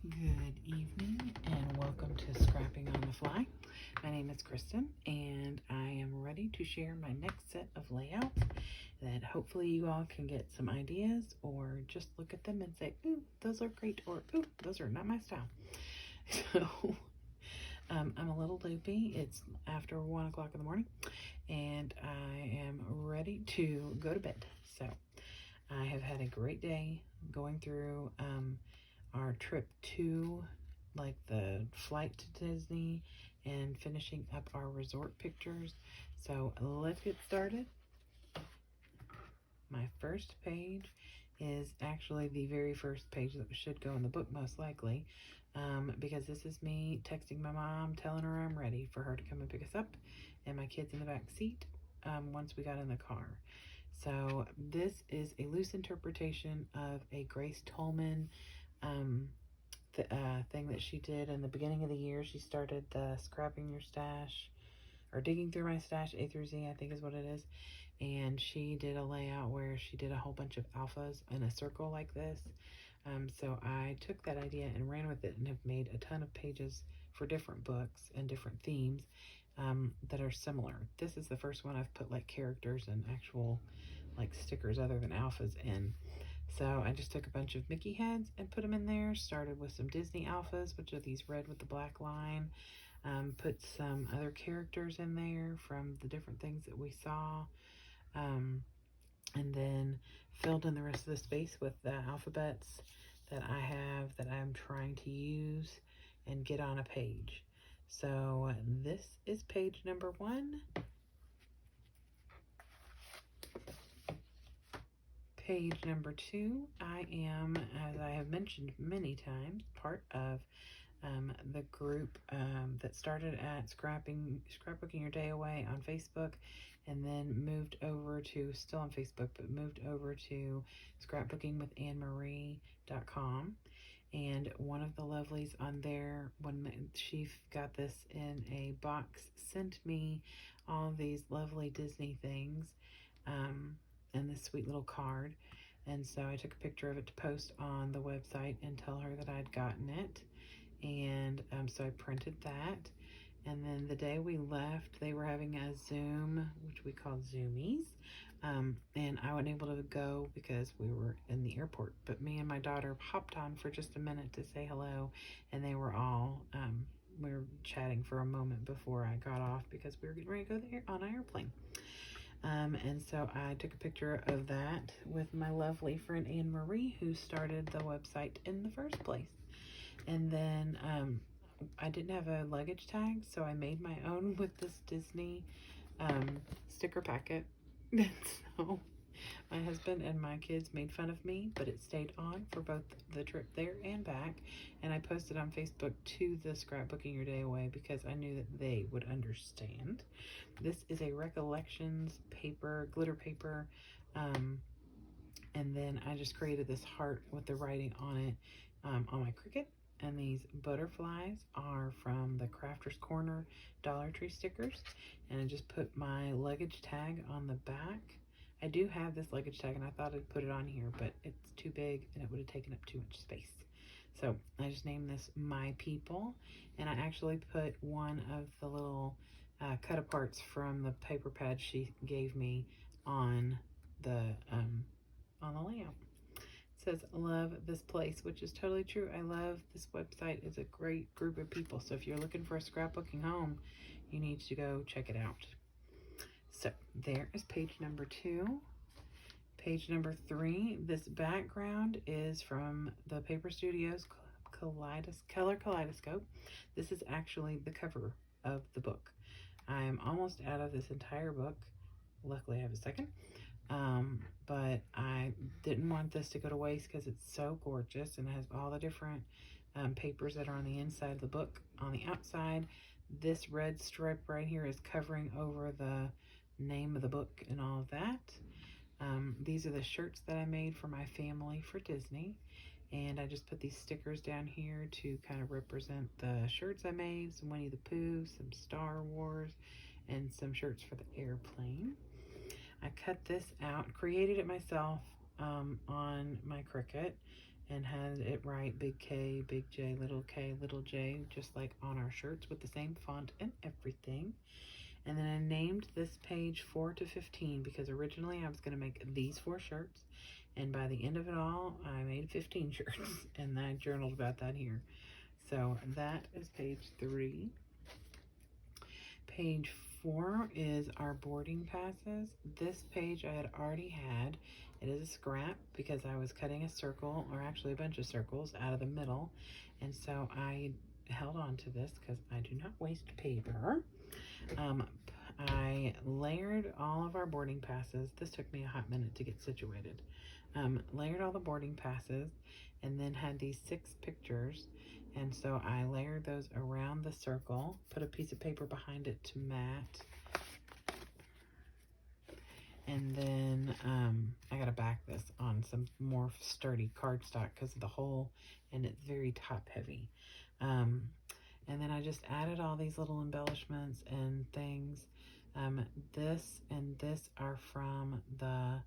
Good evening and welcome to Scrapping on the Fly. My name is Kristen and I am ready to share my next set of layouts that hopefully you all can get some ideas or just look at them and say, ooh, those are great, or ooh, those are not my style. So I'm a little loopy. It's after 1 o'clock in the morning and I am ready to go to bed. So I have had a great day going through our trip to like the flight to Disney and finishing up our resort pictures. So let's get started. My first page is actually the very first page that should go in the book most likely, because this is me texting my mom telling her I'm ready for her to come and pick us up and my kids in the back seat once we got in the car. So this is a loose interpretation of a Grace Tolman thing that she did in the beginning of the year. She started the Scrapping Your Stash, or Digging Through My Stash, A through Z, I think is what it is. And she did a layout where she did a whole bunch of alphas in a circle like this. So I took that idea and ran with it and have made a ton of pages for different books and different themes that are similar. This is the first one I've put like characters and actual like stickers other than alphas in. So I just took a bunch of Mickey heads and put them in there. Started with some Disney alphas, which are these red with the black line. Put some other characters in there from the different things that we saw. And then filled in the rest of the space with the alphabets that I have that I'm trying to use and get on a page. So this is page number 1. Page number 2, I am, as I have mentioned many times, part of the group that started at Scrapbooking Your Day Away on Facebook, and then moved over to, still on Facebook, but moved over to scrapbookingwithannemarie.com. And one of the lovelies on there, when she got this in a box, sent me all of these lovely Disney things and this sweet little card. And so I took a picture of it to post on the website and tell her that I'd gotten it. And so I printed that. And then the day we left, they were having a Zoom, which we called Zoomies. And I wasn't able to go because we were in the airport. But me and my daughter hopped on for just a minute to say hello. And they were all, we were chatting for a moment before I got off because we were getting ready to go there on an airplane. And so I took a picture of that with my lovely friend Anne Marie, who started the website in the first place. And then I didn't have a luggage tag, so I made my own with this Disney sticker packet. So my husband and my kids made fun of me, but it stayed on for both the trip there and back. And I posted on Facebook to the Scrapbooking Your Day Away because I knew that they would understand. This is a Recollections paper, glitter paper. And then I just created this heart with the writing on it on my Cricut. And these butterflies are from the Crafter's Corner Dollar Tree stickers. And I just put my luggage tag on the back. I do have this luggage tag and I thought I'd put it on here, but it's too big and it would have taken up too much space. So I just named this My People. And I actually put one of the little cut aparts from the paper pad she gave me on the layout. It says, love this place, which is totally true. I love this website. It's a great group of people. So if you're looking for a scrapbooking home, you need to go check it out. So there is page number 2. Page number 3, this background is from the Paper Studios Color Kaleidoscope. This is actually the cover of the book. I am almost out of this entire book. Luckily I have a second. But I didn't want this to go to waste because it's so gorgeous and it has all the different papers that are on the inside of the book. On the outside, this red stripe right here is covering over the name of the book and all of that. These are the shirts that I made for my family for Disney. And I just put these stickers down here to kind of represent the shirts I made. Some Winnie the Pooh, some Star Wars, and some shirts for the airplane. I cut this out, created it myself on my Cricut, and had it write big K, big J, little j, just like on our shirts with the same font and everything. And then I named this page 4 to 15 because originally I was going to make these 4 shirts. And by the end of it all, I made 15 shirts. And I journaled about that here. So that is page 3. Page 4 is our boarding passes. This page I had already had. It is a scrap because I was cutting a circle, or actually a bunch of circles, out of the middle. And so I held on to this because I do not waste paper. I layered all of our boarding passes. This took me a hot minute to get situated. Layered all the boarding passes and then had these 6 pictures. And so I layered those around the circle, put a piece of paper behind it to mat. And then I got to back this on some more sturdy cardstock because of the hole, and it's very top heavy. And then I just added all these little embellishments and things. This and this are from the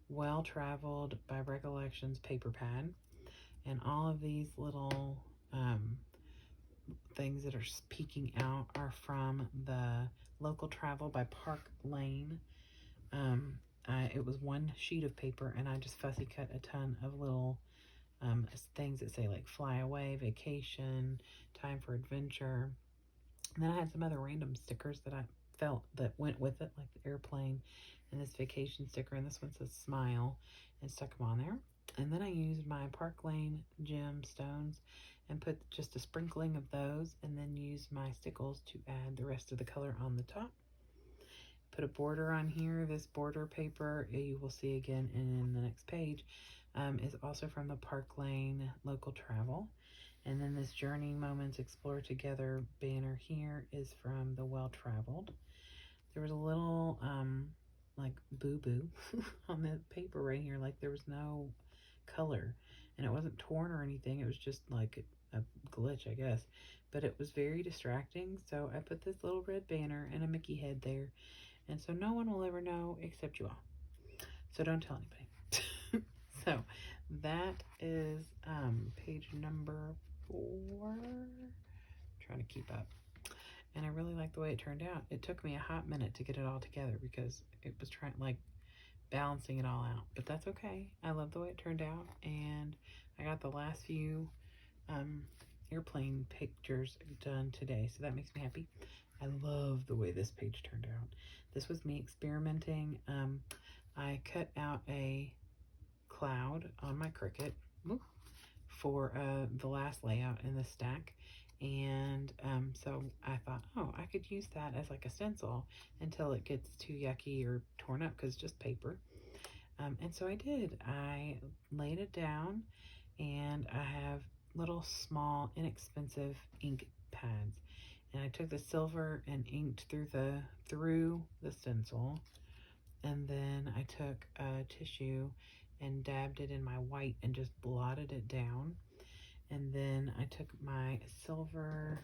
Well Traveled by Recollections paper pad. And all of these little things that are peeking out are from the Local Travel by Park Lane. It was one sheet of paper, and I just fussy cut a ton of little things that say like fly away, vacation, time for adventure. And then I had some other random stickers that I felt that went with it, like the airplane and this vacation sticker, and this one says smile, and stuck them on there. And then I used my Park Lane gemstones and put just a sprinkling of those, and then used my stickles to add the rest of the color on the top. Put a border on here. This border paper, you will see again in the next page, is also from the Park Lane Local Travel. And then this Journey Moments Explore Together banner here is from the Well Traveled. There was a little like boo-boo on the paper right here, like there was no color, and it wasn't torn or anything. It was just like a glitch, I guess, but it was very distracting. So I put this little red banner and a Mickey head there, and so no one will ever know except you all. So don't tell anybody. So that is page number 4. Trying to keep up. And I really like the way it turned out. It took me a hot minute to get it all together because it was trying, like, balancing it all out. But that's okay. I love the way it turned out. And I got the last few airplane pictures done today, so that makes me happy. I love the way this page turned out. This was me experimenting. I cut out a cloud on my Cricut for the last layout in the stack. And so I thought, oh, I could use that as like a stencil until it gets too yucky or torn up because it's just paper. And so I did. I laid it down, and I have little small inexpensive ink pads. And I took the silver and inked through the stencil. And then I took a tissue and dabbed it in my white and just blotted it down. And then I took my silver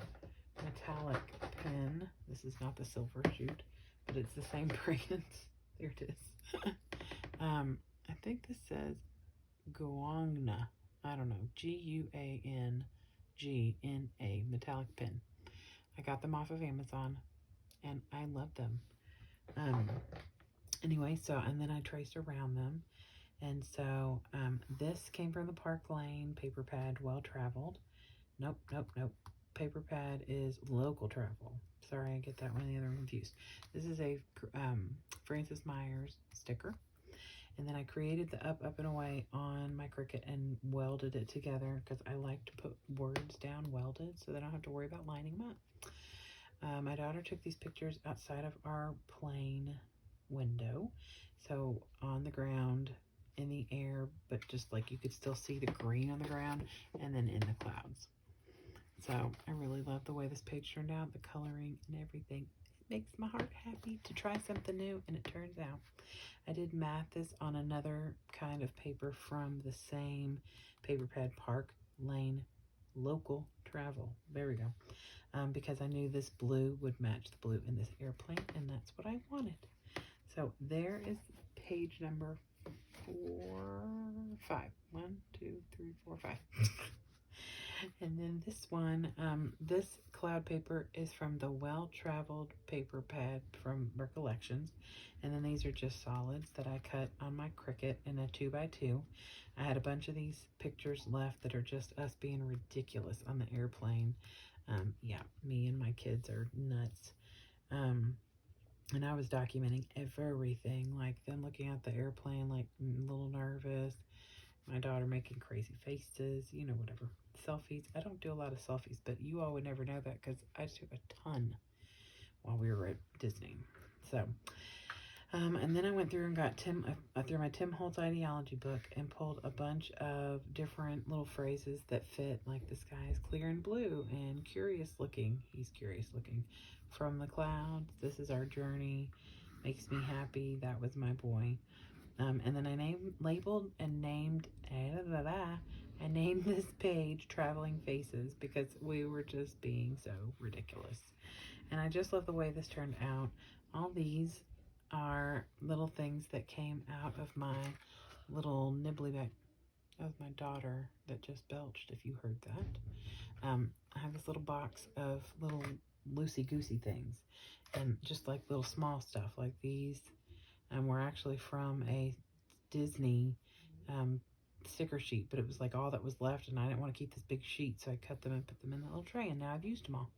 metallic pen. This is not the silver shoot, but it's the same brand. There it is. I think this says Guangna. I don't know. Guangna metallic pen. I got them off of Amazon, and I love them. Anyway, so, and then I traced around them. And so this came from the Park Lane paper pad, Well Traveled. Nope. Paper pad is Local Travel. Sorry, I get that one and the other confused. This is a Francis Myers sticker. And then I created the up, and away on my Cricut and welded it together because I like to put words down welded so that I don't have to worry about lining them up. My daughter took these pictures outside of our plane window. So on the ground, in the air, but just like you could still see the green on the ground, and then in the clouds. So I really love the way this page turned out, the coloring and everything. It makes my heart happy to try something new, and it turns out. I did mat this on another kind of paper from the same paper pad, Park Lane Local Travel. There we go. Because I knew this blue would match the blue in this airplane, and that's what I wanted. So there is page number 4, 5. 1, 2, 3, 4, 5. And then this one, this cloud paper is from the Well-Traveled paper pad from Recollections. And then these are just solids that I cut on my Cricut in a 2x2. I had a bunch of these pictures left that are just us being ridiculous on the airplane. Yeah, me and my kids are nuts. And I was documenting everything, like them looking at the airplane, like a little nervous, my daughter making crazy faces, you know, whatever. Selfies. I don't do a lot of selfies, but you all would never know that because I took a ton while we were at Disney. So, and then I went through and got I threw my Tim Holtz ideology book and pulled a bunch of different little phrases that fit, like the sky is clear and blue and curious looking. He's curious looking. From the clouds, this is our journey. Makes me happy. That was my boy. And then I labeled and named, I named this page Traveling Faces because we were just being so ridiculous. And I just love the way this turned out. All these are little things that came out of my little nibbly bag. That was my daughter that just belched, if you heard that. I have this little box of little loosey-goosey things. And just like little small stuff like these. Were actually from a Disney sticker sheet, but it was like all that was left, and I didn't want to keep this big sheet, so I cut them and put them in the little tray, and now I've used them all.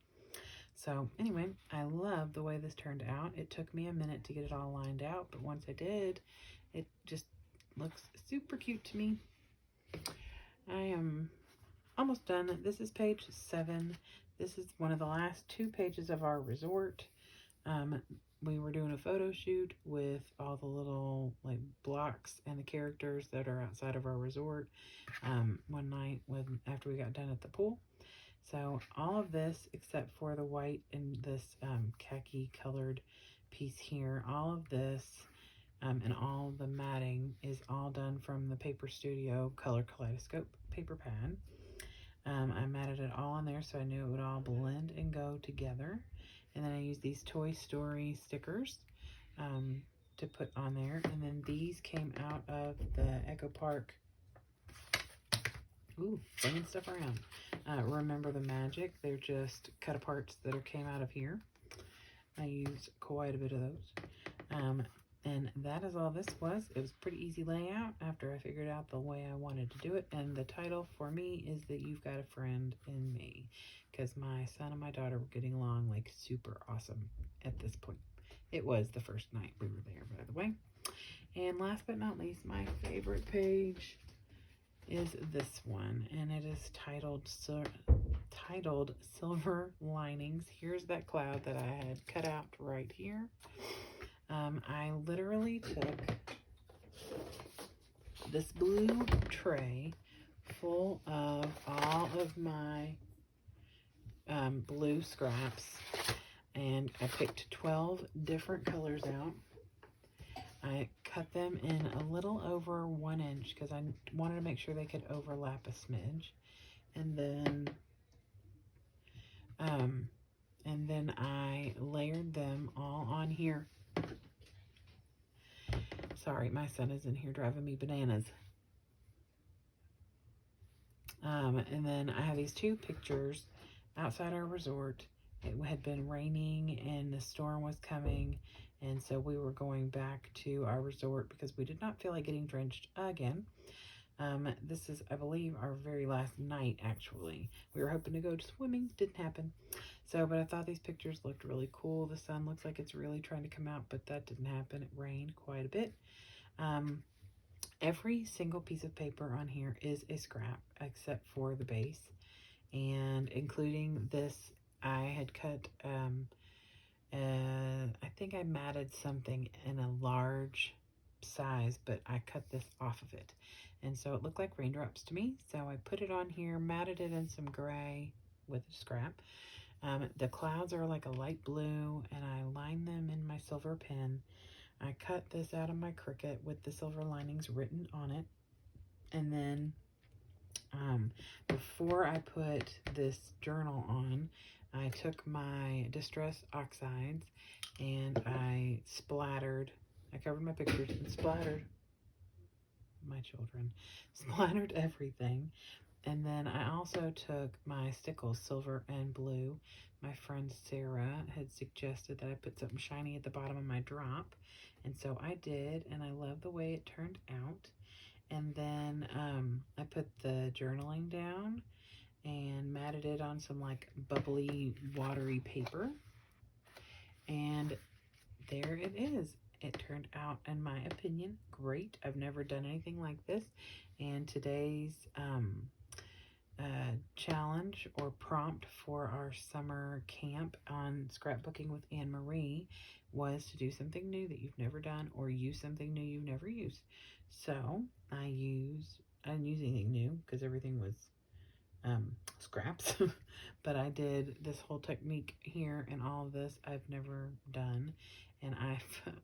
So anyway, I love the way this turned out. It took me a minute to get it all lined out, but once I did, it just looks super cute to me. I am almost done. This is page 7. This is one of the last 2 pages of our resort. We were doing a photo shoot with all the little like blocks and the characters that are outside of our resort one night after we got done at the pool. So all of this, except for the white and this khaki colored piece here, all of this and all the matting is all done from the Paper Studio Color Kaleidoscope paper pad. I matted it all in there so I knew it would all blend and go together. And then I used these Toy Story stickers to put on there. And then these came out of the Echo Park. Ooh, bringing stuff around. Remember the Magic. They're just cut aparts that came out of here. I used quite a bit of those. And that is all this was. It was a pretty easy layout after I figured out the way I wanted to do it. And the title for me is that You've Got a Friend in Me. Because my son and my daughter were getting along like super awesome at this point. It was the first night we were there, by the way. And last but not least, my favorite page is this one. And it is titled Silver Linings. Here's that cloud that I had cut out right here. I literally took this blue tray full of all of my blue scraps, and I picked 12 different colors out. I cut them in a little over 1 inch because I wanted to make sure they could overlap a smidge, and then I layered them all on here. Sorry, my son is in here driving me bananas. And then I have these 2 pictures outside our resort. It had been raining and the storm was coming, and so we were going back to our resort because we did not feel like getting drenched again. This is, I believe, our very last night, actually. We were hoping to go swimming. Didn't happen. So, but I thought these pictures looked really cool. The sun looks like it's really trying to come out, but that didn't happen. It rained quite a bit. Every single piece of paper on here is a scrap, except for the base. And including this, I had cut, I think I matted something in a large size, but I cut this off of it. And so it looked like raindrops to me. So I put it on here, matted it in some gray with a scrap. The clouds are like a light blue, and I lined them in my silver pen. I cut this out of my Cricut with the silver linings written on it. And then before I put this journal on, I took my Distress Oxides and I covered my pictures and splattered my children, splattered everything. And then I also took my stickles, silver and blue. My friend Sarah had suggested that I put something shiny at the bottom of my drop. And so I did, and I love the way it turned out. And then I put the journaling down and matted it on some like bubbly, watery paper. And there it is. It turned out, in my opinion, great. I've never done anything like this. And today's challenge or prompt for our summer camp on scrapbooking with Anne Marie was to do something new that you've never done or use something new you've never used. So I didn't use anything new because everything was scraps, but I did this whole technique here, and all of this I've never done. And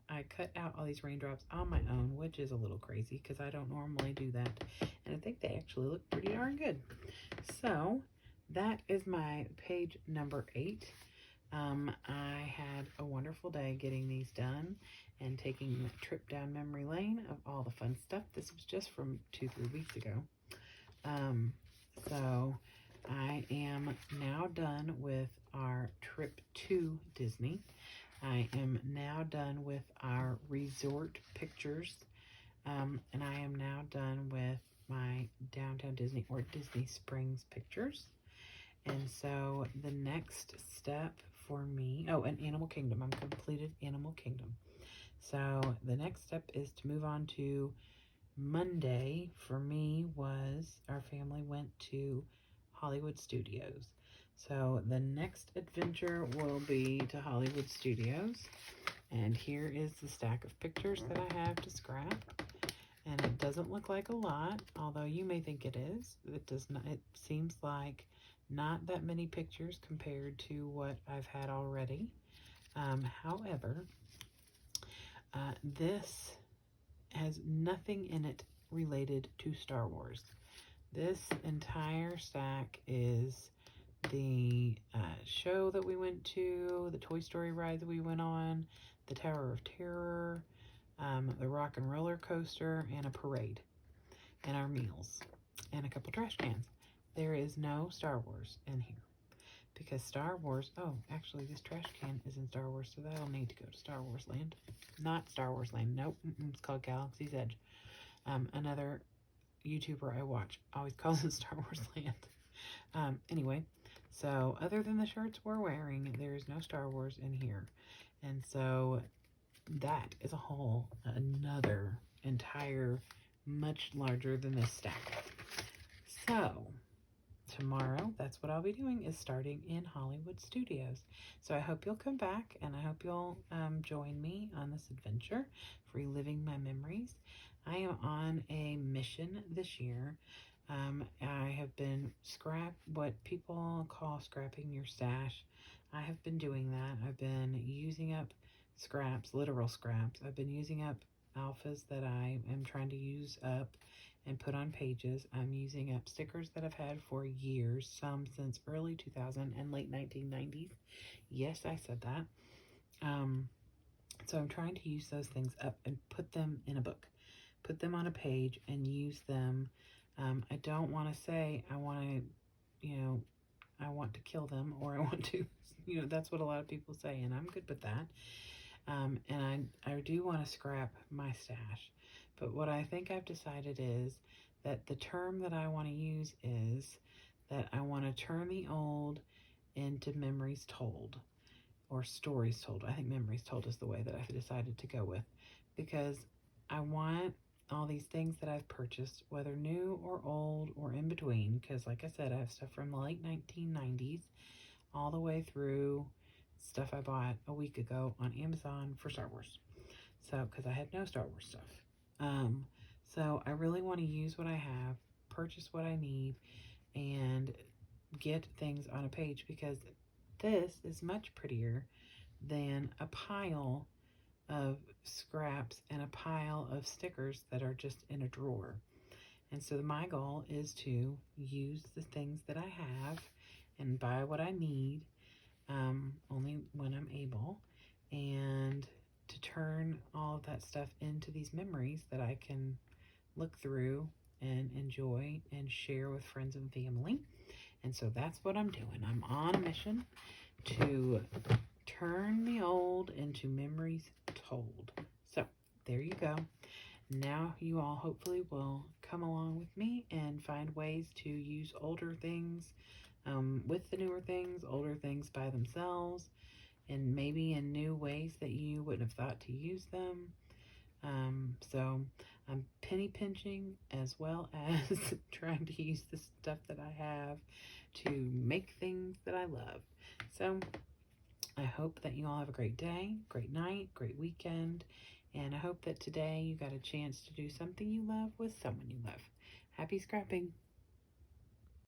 I cut out all these raindrops on my own, which is a little crazy because I don't normally do that. And I think they actually look pretty darn good. So that is my page number 8. I had a wonderful day getting these done and taking a trip down memory lane of all the fun stuff. This was just from 2-3 weeks ago. So I am now done with our trip to Disney. I am now done with our resort pictures. And I am now done with my Downtown Disney or Disney Springs pictures. And so the next step for me, and Animal Kingdom. I'm completed Animal Kingdom. So the next step is to move on to Monday. For me was our family went to Hollywood Studios. So the next adventure will be to Hollywood Studios. And here is the stack of pictures that I have to scrap. And it doesn't look like a lot, although you may think it is. It does not. It seems like not that many pictures compared to what I've had already. However, this has nothing in it related to Star Wars. This entire stack is the show that we went to, the Toy Story ride that we went on, the Tower of Terror, the Rock and Roller Coaster, and a parade, and our meals, and a couple trash cans. There is no Star Wars in here because Star Wars, actually this trash can is in Star Wars, so that'll need to go to Star Wars Land. Not Star Wars Land, nope, it's called Galaxy's Edge. Another YouTuber I watch always calls it Star Wars Land. Anyway, so other than the shirts we're wearing, there is no Star Wars in here. And so that is another entire, much larger than this stack. So tomorrow, that's what I'll be doing, is starting in Hollywood Studios. So I hope you'll come back, and I hope you'll join me on this adventure, reliving my memories. I am on a mission this year. I have been what people call scrapping your stash. I have been doing that. I've been using up scraps, literal scraps. I've been using up alphas that I am trying to use up and put on pages. I'm using up stickers that I've had for years, some since early 2000 and late 1990s. Yes, I said that. So I'm trying to use those things up and put them in a book, put them on a page and use them. I don't want to say I want to kill them, or I want to, that's what a lot of people say, and I'm good with that. And I do want to scrap my stash. But what I think I've decided is that the term that I want to use is that I want to turn the old into memories told, or stories told. I think memories told is the way that I've decided to go with, because I want all these things that I've purchased, whether new or old or in between, because like I said, I have stuff from the late 1990s all the way through stuff I bought a week ago on Amazon for Star Wars. So, because I had no Star Wars stuff. So I really want to use what I have, purchase what I need, and get things on a page, because this is much prettier than a pile of scraps and a pile of stickers that are just in a drawer. And so my goal is to use the things that I have and buy what I need, only when I'm able, and to turn all of that stuff into these memories that I can look through and enjoy and share with friends and family. And so that's what I'm doing. I'm on a mission to turn the old into memories told. So there you go. Now you all hopefully will come along with me and find ways to use older things with the newer things, older things by themselves, and maybe in new ways that you wouldn't have thought to use them. So I'm penny pinching as well as trying to use the stuff that I have to make things that I love. So I hope that you all have a great day, great night, great weekend, and I hope that today you got a chance to do something you love with someone you love. Happy scrapping!